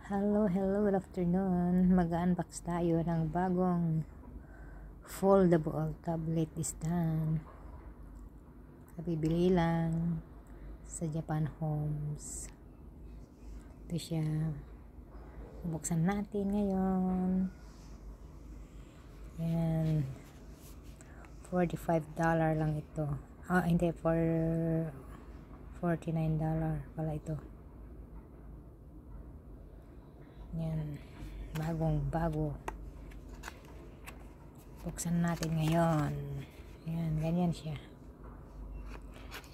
Hello, good afternoon. Mag-unbox tayo ng bagong foldable tablet stand. Kabibili lang sa Japan Homes. Ito siya. Buksan natin ngayon. Yan. $45 lang ito. Hindi, for $49 pala ito. Yan, bagong-bago. Buksan natin ngayon. Yan, ganyan siya.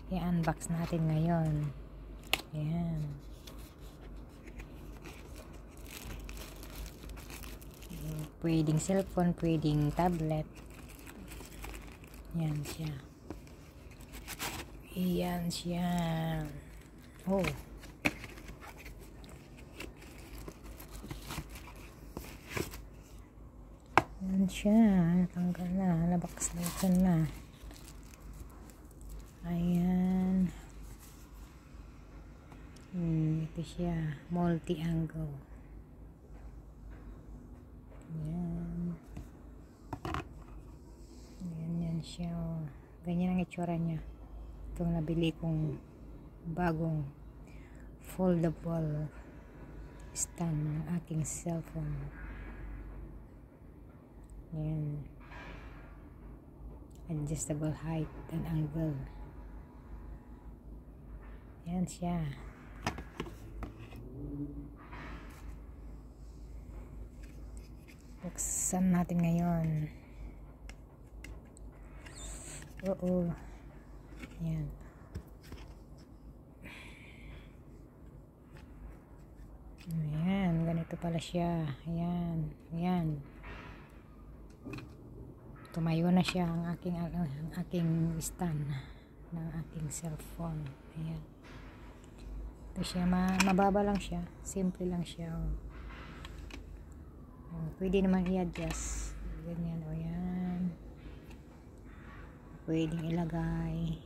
I-unbox natin ngayon. Yan. Pwedeng cellphone, pwedeng tablet. Yan siya. Yan siya. Oh. Yan siya, tanggal na, nabaks na. Ayan. Ito siya, multi-angle. Ayan. Ganyan siya. Ganyan ang itsura niya. Itong nabili kong bagong foldable stand ng aking cellphone. Yan. Adjustable height and angle. Yan siya. Buksan natin ngayon. Oo. Yan. Ayan. Ganito pala siya. Ayan. Ayan. Tumayo na siya ang aking stand ng aking cellphone. Ayan. Ito siya, mababa lang siya. Simple lang siya. Pwede naman i-adjust. Ganyan, o yan. Pwedeng ilagay.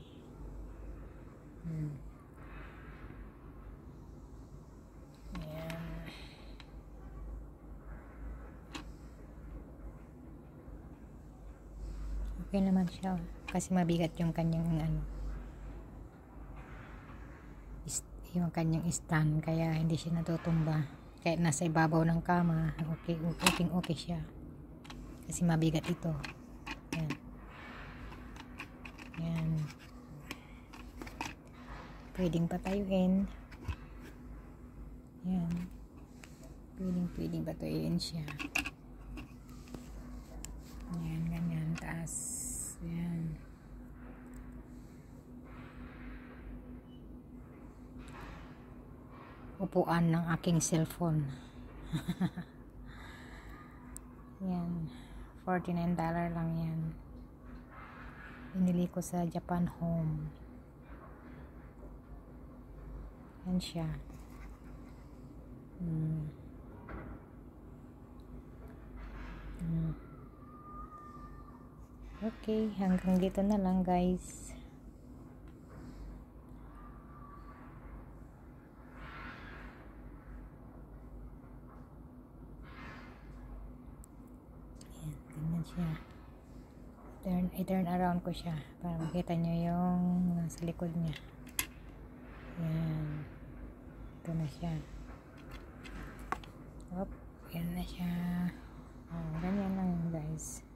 Ayan. Okay naman siya kasi mabigat yung kanyang yung kanyang stand, kaya hindi siya natutumba kahit nasa ibabaw ng kama. Okay siya kasi mabigat ito. Yan. Yan. Pwedeng patayuin. Yan. Pwedeng patayuin siya. Yan, ganyan, taas. Yan. Upuan ng aking cellphone. Yan. $49 lang yan. Binili ko sa Japan Home. Yan siya. Okay, hanggang dito na lang guys. Ayan, ganyan siya. I-turn around ko siya para makita nyo yung nasa likod niya. Ayan. Ito na siya. Yan na siya. Ganyan lang guys.